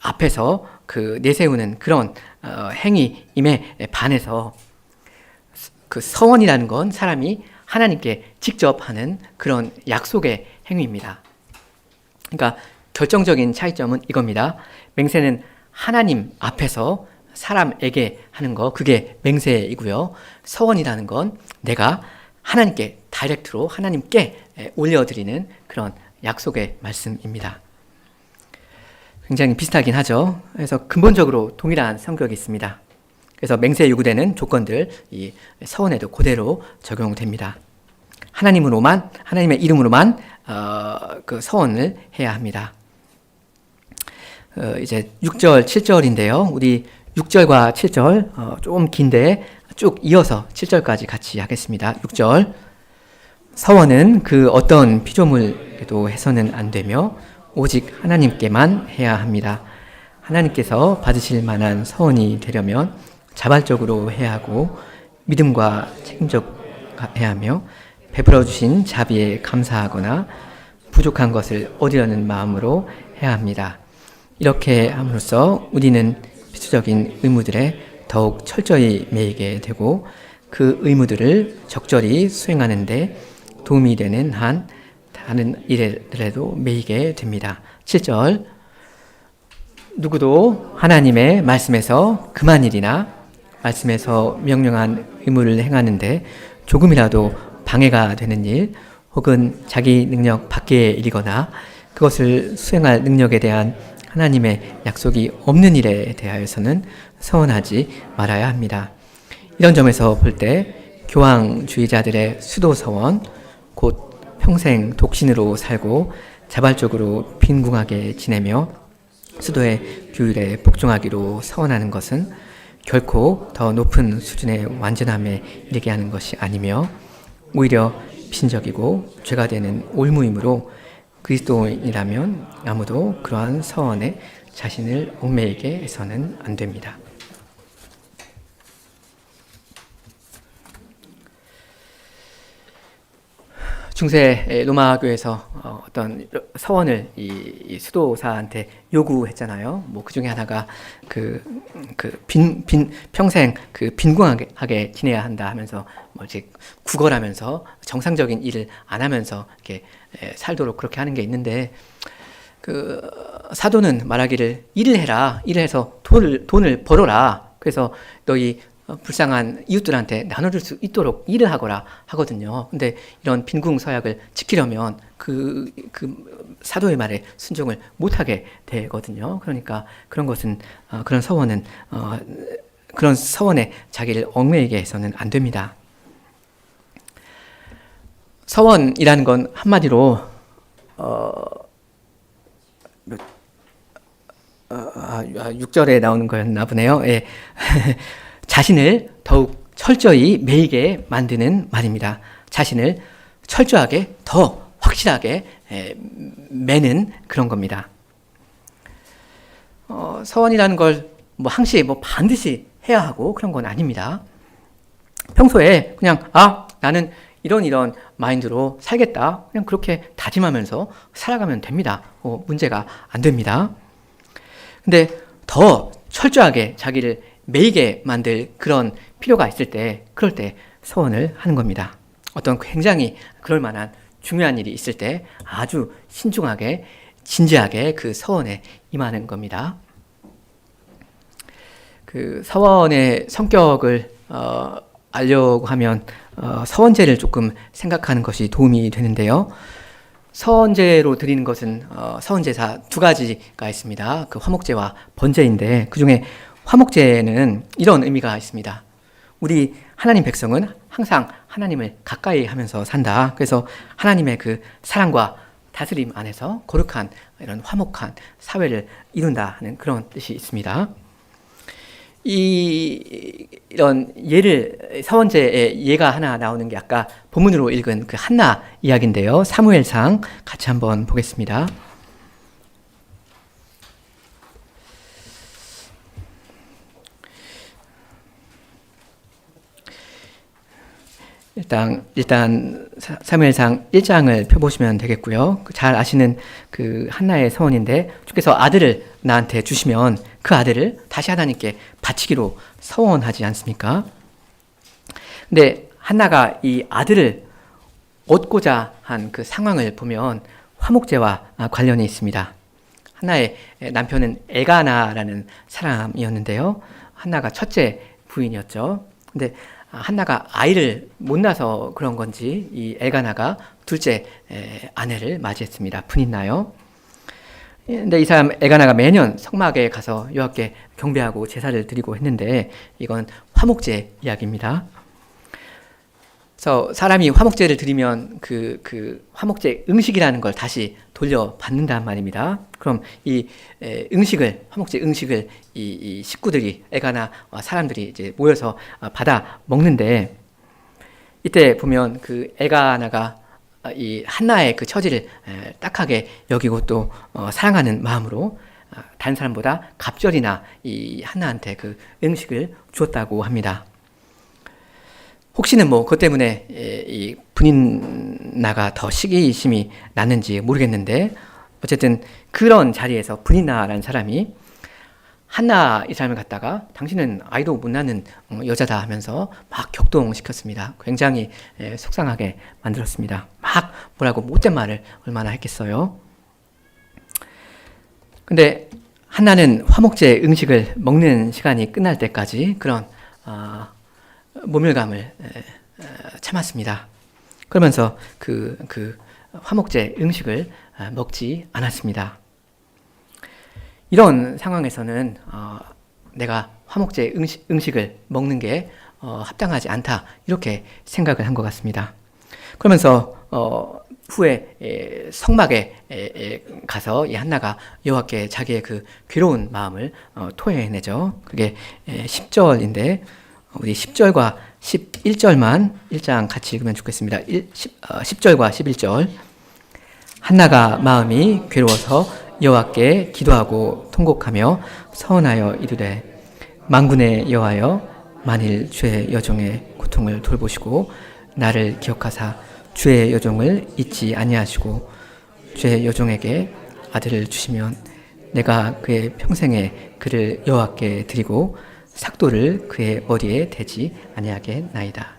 앞에서 그 내세우는 그런 행위임에 반해서 그 서원이라는 건 사람이 하나님께 직접 하는 그런 약속의 행위입니다. 그러니까 결정적인 차이점은 이겁니다. 맹세는 하나님 앞에서 사람에게 하는 거, 그게 맹세이고요. 서원이라는 건 내가 하나님께 다이렉트로 하나님께 올려드리는 그런 약속의 말씀입니다. 굉장히 비슷하긴 하죠. 그래서 근본적으로 동일한 성격이 있습니다. 그래서 맹세에 요구되는 조건들, 이 서원에도 그대로 적용됩니다. 하나님의 이름으로만 그 서원을 해야 합니다. 이제 6절, 7절인데요. 우리 6절과 7절 좀 긴데 쭉 이어서 7절까지 같이 하겠습니다. 6절. 서원은 그 어떤 피조물에도 해서는 안 되며 오직 하나님께만 해야 합니다. 하나님께서 받으실 만한 서원이 되려면 자발적으로 해야 하고 믿음과 책임져야 하며 베풀어 주신 자비에 감사하거나 부족한 것을 얻으려는 마음으로 해야 합니다. 이렇게 함으로써 우리는 필수적인 의무들에 더욱 철저히 매이게 되고 그 의무들을 적절히 수행하는데 도움이 되는 한 다른 일들에도 매이게 됩니다. 7절. 누구도 하나님의 말씀에서 금한 일이나 말씀에서 명령한 의무를 행하는데 조금이라도 방해가 되는 일 혹은 자기 능력 밖의 일이거나 그것을 수행할 능력에 대한 하나님의 약속이 없는 일에 대하여서는 서원하지 말아야 합니다. 이런 점에서 볼 때 교황주의자들의 수도서원, 곧 평생 독신으로 살고 자발적으로 빈궁하게 지내며 수도의 규율에 복종하기로 서원하는 것은 결코 더 높은 수준의 완전함에 이르게 하는 것이 아니며 오히려 비신적이고 죄가 되는 올무이므로 그리스도인이라면 아무도 그러한 서원에 자신을 얽매이게 해서는 안 됩니다. 중세 로마 교회에서 어떤 서원을 이 수도사한테 요구했잖아요. 뭐 그 중에 하나가 평생 빈궁하게 지내야 한다 하면서 뭐 이제 구걸하면서 정상적인 일을 안 하면서 이렇게 살도록 그렇게 하는 게 있는데, 그 사도는 말하기를 일을 해라. 일을 해서 돈을 벌어라. 그래서 너희 불쌍한 이웃들한테 나눠줄 수 있도록 일을 하거라 하거든요. 근데 이런 빈궁 서약을 지키려면 그 사도의 말에 순종을 못하게 되거든요. 그러니까 그런 것은 그런 서원은 그런 서원에 자기를 얽매이게 해서는 안 됩니다. 서원이라는 건 한마디로 6절에 나오는 거였나 보네요. 예. 자신을 더욱 철저히 매이게 만드는 말입니다. 자신을 철저하게 더 확실하게 매는 그런 겁니다. 서원이라는 걸 뭐 항시 뭐 반드시 해야 하고 그런 건 아닙니다. 평소에 그냥 나는 이런 마인드로 살겠다. 그냥 그렇게 다짐하면서 살아가면 됩니다. 문제가 안 됩니다. 근데 더 철저하게 자기를 매이게 만들 그런 필요가 있을 때, 그럴 때 서원을 하는 겁니다. 어떤 굉장히 그럴 만한 중요한 일이 있을 때 아주 신중하게, 진지하게 그 서원에 임하는 겁니다. 그 서원의 성격을 알려고 하면 서원제를 조금 생각하는 것이 도움이 되는데요. 서원제로 드리는 것은 서원제사 두 가지가 있습니다. 그 화목제와 번제인데, 그 중에 화목제는 이런 의미가 있습니다. 우리 하나님 백성은 항상 하나님을 가까이 하면서 산다. 그래서 하나님의 그 사랑과 다스림 안에서 거룩한 이런 화목한 사회를 이룬다 하는 그런 뜻이 있습니다. 이런 예를, 서원제의 예가 하나 나오는 게 아까 본문으로 읽은 그 한나 이야기인데요. 사무엘상 같이 한번 보겠습니다. 일단 사무엘상 1장을 펴보시면 되겠고요. 잘 아시는 그 한나의 서원인데, 주께서 아들을 나한테 주시면 그 아들을 다시 하나님께 바치기로 서원하지 않습니까? 근데 한나가 이 아들을 얻고자 한 그 상황을 보면 화목제와 관련이 있습니다. 한나의 남편은 엘가나라는 사람이었는데요. 한나가 첫째 부인이었죠. 근데 한나가 아이를 못 낳아서 그런 건지 이 엘가나가 둘째 아내를 맞이했습니다. 분이 나요. 근데 이 사람 엘가나가 매년 성막에 가서 여호와께 경배하고 제사를 드리고 했는데, 이건 화목제 이야기입니다. 그래서 사람이 화목제를 드리면 그 화목제 음식이라는 걸 다시 돌려받는단 말입니다. 그럼 이 화목제 음식을 이 식구들이, 엘가나 사람들이 이제 모여서 받아 먹는데, 이때 보면 그 엘가나가 이 한나의 그 처지를 딱하게 여기고 또 사랑하는 마음으로 다른 사람보다 갑절이나 이 한나한테 그 음식을 주었다고 합니다. 혹시는 뭐 그것 때문에 이 분인나가 더 시기심이 났는지 모르겠는데, 어쨌든 그런 자리에서 분인나라는 사람이 한나 이 사람을 갖다가 당신은 아이도 못 낳는 여자다 하면서 막 격동시켰습니다. 굉장히 속상하게 만들었습니다. 막 뭐라고 못된 말을 얼마나 했겠어요. 근데 한나는 화목제 음식을 먹는 시간이 끝날 때까지 그런 모멸감을 참았습니다. 그러면서 그 화목제 음식을 먹지 않았습니다. 이런 상황에서는 내가 화목제 음식을 먹는 게 합당하지 않다, 이렇게 생각을 한 것 같습니다. 그러면서 후에 성막에 가서 이 한나가 여호와께 자기의 그 괴로운 마음을 토해내죠. 그게 10절인데 우리 10절과 11절만 1장 같이 읽으면 좋겠습니다. 10절과 11절. 한나가 마음이 괴로워서 여호와께 기도하고 통곡하며 서원하여 이르되, 만군의 여호와여, 만일 주의 여종의 고통을 돌보시고 나를 기억하사 주의 여종을 잊지 아니하시고 주의 여종에게 아들을 주시면 내가 그의 평생에 그를 여호와께 드리고 삭도를 그의 머리에 대지 아니하겠나이다.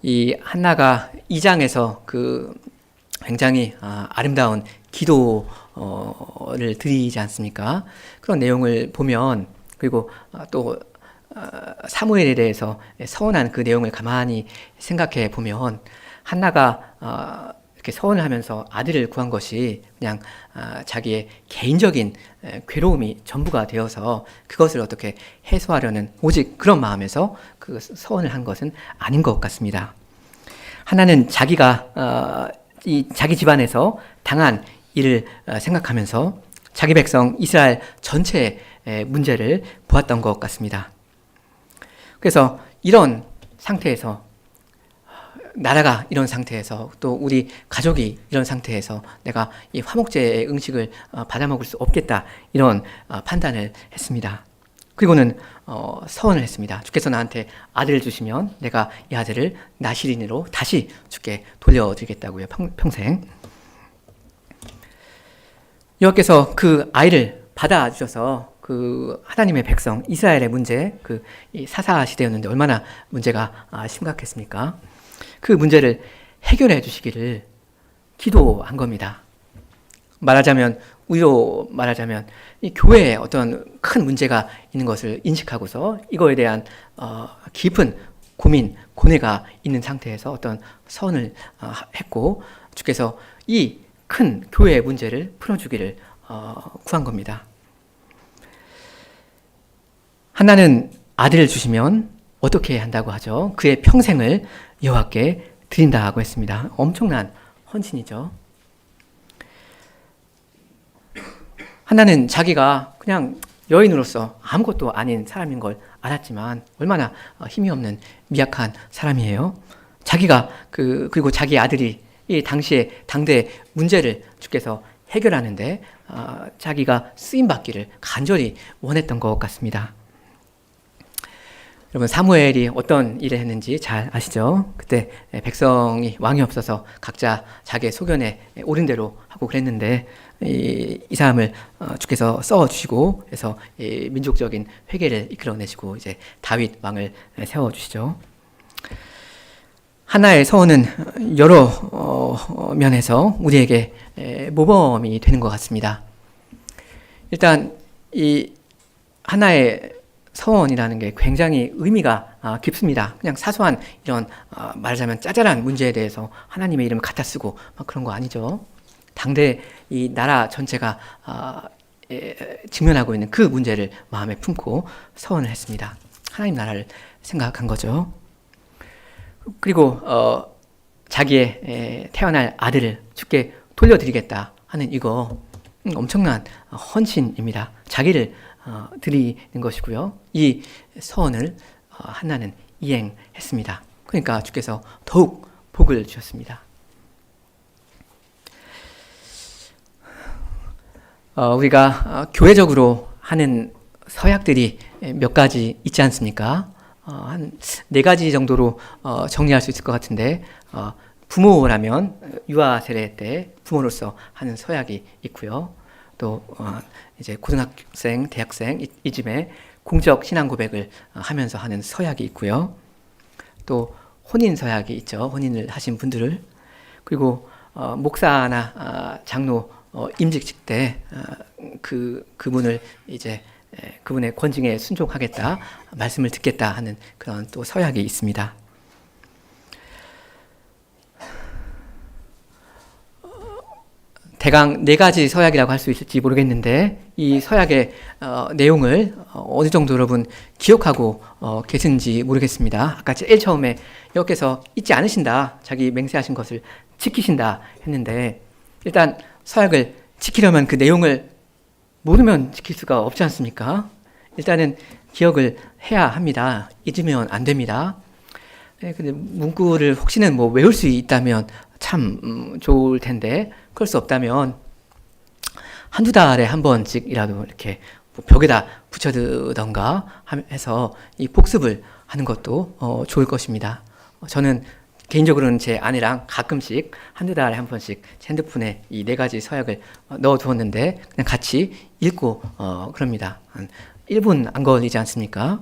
이 한나가 2장에서 그 굉장히 아름다운 기도를 드리지 않습니까? 그런 내용을 보면, 그리고 또 사무엘에 대해서 서원한 그 내용을 가만히 생각해 보면, 한나가 이렇게 서원을 하면서 아들을 구한 것이 그냥 자기의 개인적인 괴로움이 전부가 되어서 그것을 어떻게 해소하려는 오직 그런 마음에서 그 서원을 한 것은 아닌 것 같습니다. 하나는 자기가 이 자기 집안에서 당한 일을 생각하면서 자기 백성 이스라엘 전체의 문제를 보았던 것 같습니다. 그래서 이런 상태에서, 나라가 이런 상태에서, 또 우리 가족이 이런 상태에서 내가 이 화목제의 음식을 받아 먹을 수 없겠다, 이런 판단을 했습니다. 그리고는 서원을 했습니다. 주께서 나한테 아들을 주시면 내가 이 아들을 나시린으로 다시 주께 돌려드리겠다고요. 평생. 여호와께서 그 아이를 받아주셔서 그 하나님의 백성 이스라엘의 문제, 그 사사 시대였는데 얼마나 문제가 심각했습니까? 그 문제를 해결해 주시기를 기도한 겁니다. 우리로 말하자면 이 교회에 어떤 큰 문제가 있는 것을 인식하고서 이거에 대한 깊은 고민, 고뇌가 있는 상태에서 어떤 서원을 했고, 주께서 이 큰 교회의 문제를 풀어주기를 구한 겁니다. 하나는 아들을 주시면 어떻게 한다고 하죠? 그의 평생을 여호와께 드린다고 했습니다. 엄청난 헌신이죠. 하나는 자기가 그냥 여인으로서 아무것도 아닌 사람인 걸 알았지만 얼마나 힘이 없는 미약한 사람이에요. 자기가 그리고 자기 아들이 이 당시에 당대의 문제를 주께서 해결하는데 자기가 쓰임 받기를 간절히 원했던 것 같습니다. 여러분, 사무엘이 어떤 일을 했는지 잘 아시죠? 그때 백성이 왕이 없어서 각자 자기의 소견에 옳은 대로 하고 그랬는데 이 사람을 주께서 써주시고 해서 민족적인 회개를 이끌어내시고 이제 다윗 왕을 세워주시죠. 하나의 서원은 여러 면에서 우리에게 모범이 되는 것 같습니다. 일단 이 하나의 서원이라는 게 굉장히 의미가 깊습니다. 그냥 사소한 이런 말하자면 짜잘한 문제에 대해서 하나님의 이름을 갖다 쓰고 막 그런 거 아니죠. 당대 이 나라 전체가 직면하고 있는 그 문제를 마음에 품고 서원을 했습니다. 하나님 나라를 생각한 거죠. 그리고 자기의 태어날 아들을 주께 돌려드리겠다 하는 이거 엄청난 헌신입니다. 자기를 드리는 것이고요. 이 서원을 한나는 이행했습니다. 그러니까 주께서 더욱 복을 주셨습니다. 우리가 교회적으로 하는 서약들이 몇 가지 있지 않습니까? 한 4가지 정도로 정리할 수 있을 것 같은데, 부모라면 유아 세례 때 부모로서 하는 서약이 있고요. 또 이제 고등학생, 대학생 이쯤에 공적 신앙 고백을 하면서 하는 서약이 있고요. 또 혼인 서약이 있죠. 혼인을 하신 분들을. 그리고 목사나 장로 임직식 때 그분을 이제 그분의 권징에 순종하겠다, 말씀을 듣겠다 하는 그런 또 서약이 있습니다. 대강 4가지 서약이라고 할 수 있을지 모르겠는데 이 서약의 내용을 어느 정도 여러분 기억하고 계신지 모르겠습니다. 아까 제일 처음에 여호와께서 잊지 않으신다, 자기 맹세하신 것을 지키신다 했는데, 일단 서약을 지키려면 그 내용을 모르면 지킬 수가 없지 않습니까? 일단은 기억을 해야 합니다. 잊으면 안 됩니다. 근데 문구를 혹시는 외울 수 있다면 참 좋을 텐데, 그럴 수 없다면 한두 달에 한 번씩이라도 이렇게 뭐 벽에다 붙여두던가 해서 이 복습을 하는 것도 좋을 것입니다. 저는 개인적으로는 제 아내랑 가끔씩 한두 달에 한 번씩 제 핸드폰에 이 4가지 서약을 넣어 두었는데 그냥 같이 읽고 그럽니다. 한 1분 안 걸리지 않습니까?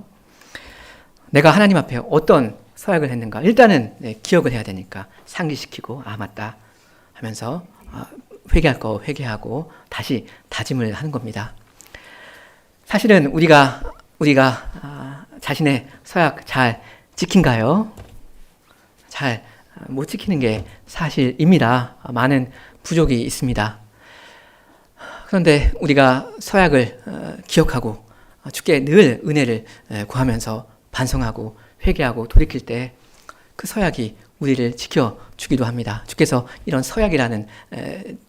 내가 하나님 앞에 어떤 서약을 했는가 일단은 기억을 해야 되니까 상기시키고 맞다 하면서 회개할 거 회개하고 다시 다짐을 하는 겁니다. 사실은 우리가 자신의 서약 잘 지킨가요? 잘 못 지키는 게 사실입니다. 많은 부족이 있습니다. 그런데 우리가 서약을 기억하고 주께 늘 은혜를 구하면서 반성하고 회개하고 돌이킬 때 그 서약이 우리를 지켜주기도 합니다. 주께서 이런 서약이라는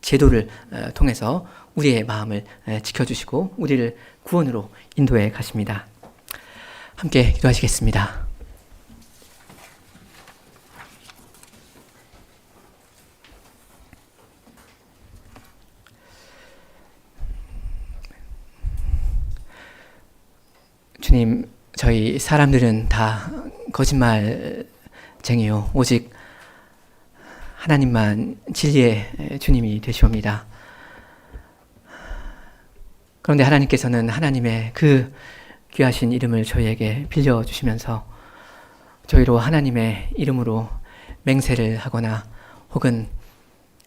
제도를 통해서 우리의 마음을 지켜주시고 우리를 구원으로 인도해 가십니다. 함께 기도하시겠습니다. 주님, 저희 사람들은 다 거짓말쟁이요. 오직 하나님만 진리의 주님이 되시옵니다. 그런데 하나님께서는 하나님의 그 귀하신 이름을 저희에게 빌려주시면서 저희로 하나님의 이름으로 맹세를 하거나 혹은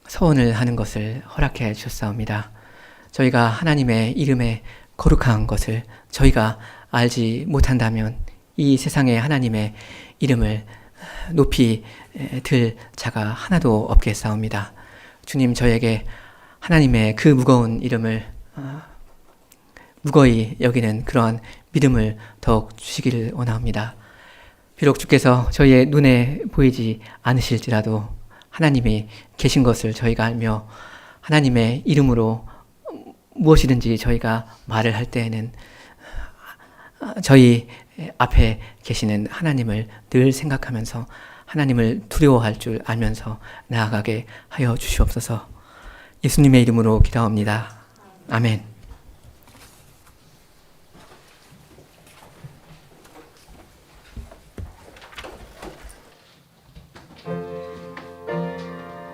서원을 하는 것을 허락해 주셨사옵니다. 저희가 하나님의 이름에 거룩한 것을 저희가 알지 못한다면 이 세상에 하나님의 이름을 높이 들 자가 하나도 없겠사옵니다. 주님, 저에게 하나님의 그 무거운 이름을 무거이 여기는 그러한 믿음을 더욱 주시기를 원합니다. 비록 주께서 저희의 눈에 보이지 않으실지라도 하나님이 계신 것을 저희가 알며 하나님의 이름으로 무엇이든지 저희가 말을 할 때에는 저희 앞에 계시는 하나님을 늘 생각하면서 하나님을 두려워할 줄 알면서 나아가게 하여 주시옵소서. 예수님의 이름으로 기도합니다. 아멘.